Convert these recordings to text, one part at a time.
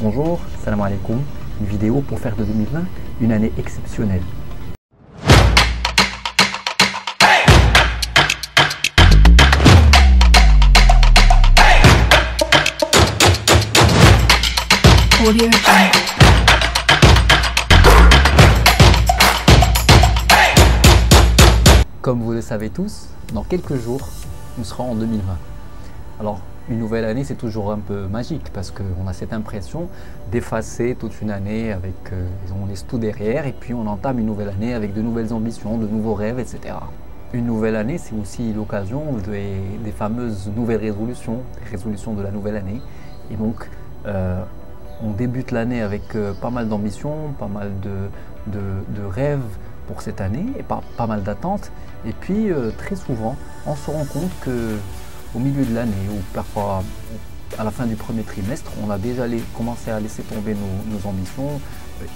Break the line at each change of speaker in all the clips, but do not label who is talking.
Bonjour, salam alaikum, une vidéo pour faire de 2020 une année exceptionnelle.
Audio Jungle.
Comme vous le savez tous, dans quelques jours, nous serons en 2020. Alors, une nouvelle année, c'est toujours un peu magique parce qu'on a cette impression d'effacer toute une année avec, on laisse tout derrière et puis on entame une nouvelle année avec de nouvelles ambitions, de nouveaux rêves, etc. Une nouvelle année, c'est aussi l'occasion des fameuses nouvelles résolutions, les résolutions de la nouvelle année. Et donc, on débute l'année avec pas mal d'ambitions, pas mal de rêves pour cette année et pas mal d'attentes. Et puis, très souvent, on se rend compte que au milieu de l'année ou parfois à la fin du premier trimestre, on a déjà commencé à laisser tomber nos ambitions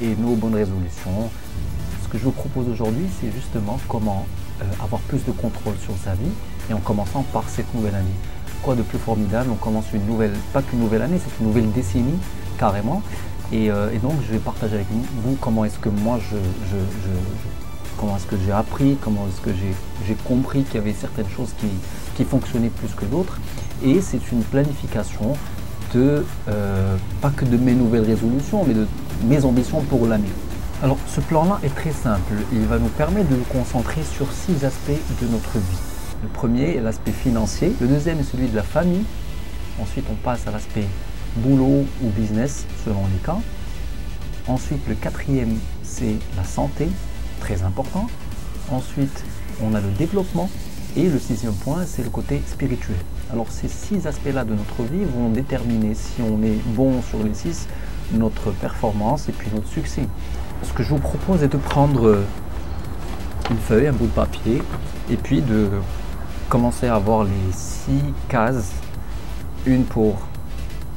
et nos bonnes résolutions. Ce que je vous propose aujourd'hui, c'est justement comment avoir plus de contrôle sur sa vie et en commençant par cette nouvelle année. Quoi de plus formidable, on commence une nouvelle, pas qu'une nouvelle année, c'est une nouvelle décennie carrément. Et donc je vais partager avec vous comment est-ce que moi comment est-ce que j'ai appris, comment est-ce que j'ai compris qu'il y avait certaines choses qui fonctionnaient plus que d'autres. Et c'est une planification de, pas que de mes nouvelles résolutions, mais de mes ambitions pour l'année. Alors ce plan-là est très simple, il va nous permettre de nous concentrer sur 6 aspects de notre vie. Le premier est l'aspect financier, le deuxième est celui de la famille, ensuite on passe à l'aspect boulot ou business selon les cas. Ensuite le quatrième c'est la santé, très important. Ensuite on a le développement et le sixième point c'est le côté spirituel. Alors ces 6 aspects là de notre vie vont déterminer si on est bon sur les 6, notre performance et puis notre succès. Ce que je vous propose est de prendre une feuille, un bout de papier et puis de commencer à avoir les 6 cases, une pour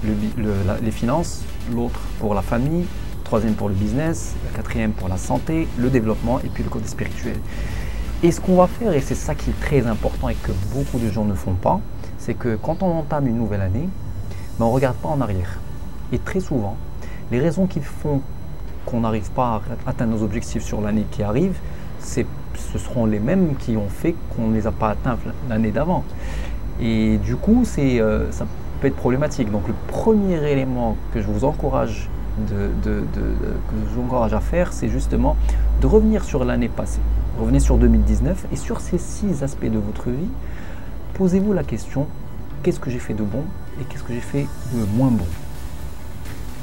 les finances, l'autre pour la famille, troisième pour le business, la quatrième pour la santé, le développement et puis le côté spirituel. Et ce qu'on va faire, et c'est ça qui est très important et que beaucoup de gens ne font pas, c'est que quand on entame une nouvelle année, on ne regarde pas en arrière. Et très souvent, les raisons qui font qu'on n'arrive pas à atteindre nos objectifs sur l'année qui arrive, ce seront les mêmes qui ont fait qu'on ne les a pas atteints l'année d'avant. Et du coup, ça peut être problématique. Donc le premier élément que je vous encourage à faire, c'est justement de revenir sur l'année passée. Revenez sur 2019 et sur ces 6 aspects de votre vie, posez-vous la question, qu'est-ce que j'ai fait de bon et qu'est-ce que j'ai fait de moins bon?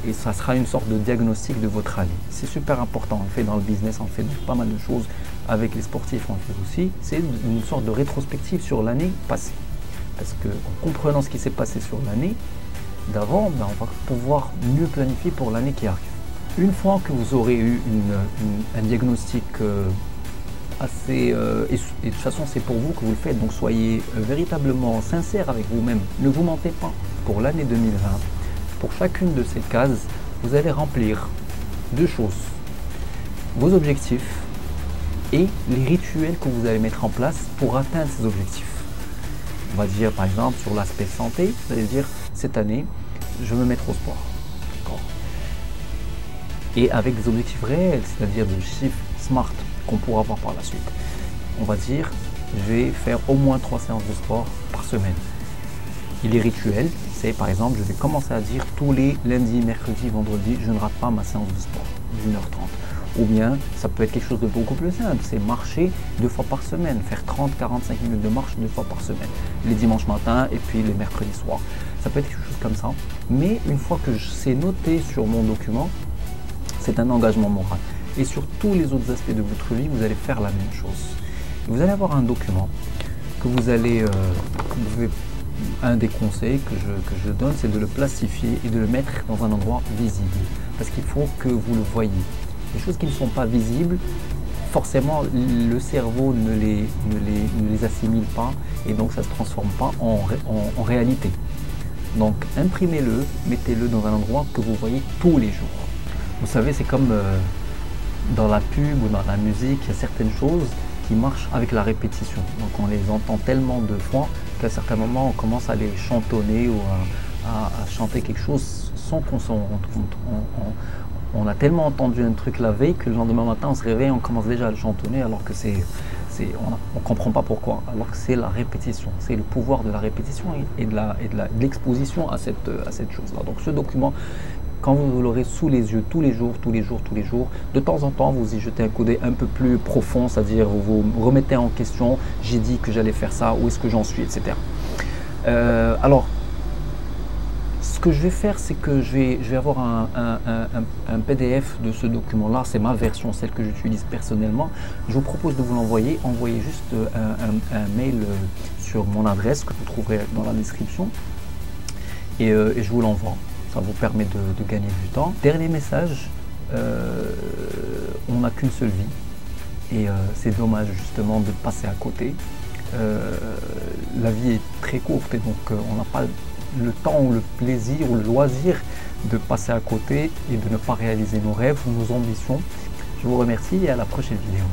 Et ça sera une sorte de diagnostic de votre année. C'est super important, on le fait dans le business, on le fait dans pas mal de choses, avec les sportifs on le fait aussi. C'est une sorte de rétrospective sur l'année passée. Parce qu'en comprenant ce qui s'est passé sur l'année d'avant, on va pouvoir mieux planifier pour l'année qui arrive. Une fois que vous aurez eu un diagnostic assez... et de toute façon c'est pour vous que vous le faites, donc soyez véritablement sincère avec vous-même. Ne vous mentez pas. Pour l'année 2020, pour chacune de ces cases, vous allez remplir 2 choses. Vos objectifs et les rituels que vous allez mettre en place pour atteindre ces objectifs. On va dire par exemple sur l'aspect santé, vous allez dire cette année, je veux me mettre au sport. Et avec des objectifs réels, c'est-à-dire des chiffres SMART qu'on pourra voir par la suite. On va dire, je vais faire au moins 3 séances de sport par semaine. Et les rituels, c'est par exemple, je vais commencer à dire tous les lundis, mercredis, vendredis, je ne rate pas ma séance de sport d'1h30. Ou bien, ça peut être quelque chose de beaucoup plus simple, c'est marcher 2 fois par semaine, faire 30-45 minutes de marche 2 fois par semaine, les dimanches matins et puis les mercredis soirs. Ça peut être quelque chose comme ça, mais une fois que c'est noté sur mon document, c'est un engagement moral. Et sur tous les autres aspects de votre vie, vous allez faire la même chose. Vous allez avoir un document que vous allez... un des conseils que je donne, c'est de le plastifier et de le mettre dans un endroit visible. Parce qu'il faut que vous le voyez. Les choses qui ne sont pas visibles, forcément, le cerveau ne les assimile pas et donc ça ne se transforme pas en réalité. Donc imprimez-le, mettez-le dans un endroit que vous voyez tous les jours. Vous savez, c'est comme dans la pub ou dans la musique, il y a certaines choses qui marchent avec la répétition. Donc on les entend tellement de fois qu'à certains moments on commence à les chantonner ou à chanter quelque chose sans qu'on s'en rende compte. On a tellement entendu un truc la veille que le lendemain matin, on se réveille, on commence déjà à le chantonner alors que on ne comprend pas pourquoi. Alors que c'est la répétition, c'est le pouvoir de la répétition et de l'exposition à cette chose-là. Donc ce document, quand vous l'aurez sous les yeux tous les jours, de temps en temps, vous y jetez un coup d'œil un peu plus profond, c'est-à-dire vous vous remettez en question, j'ai dit que j'allais faire ça, où est-ce que j'en suis, etc. Alors, ce que je vais faire, c'est que je vais avoir un PDF de ce document-là, c'est ma version, celle que j'utilise personnellement. Je vous propose de vous l'envoyer, envoyez juste un mail sur mon adresse que vous trouverez dans la description et je vous l'envoie. Ça vous permet de gagner du temps. Dernier message, on n'a qu'une seule vie et c'est dommage justement de passer à côté. La vie est très courte et donc on n'a pas le temps ou le plaisir ou le loisir de passer à côté et de ne pas réaliser nos rêves ou nos ambitions. Je vous remercie et à la prochaine vidéo.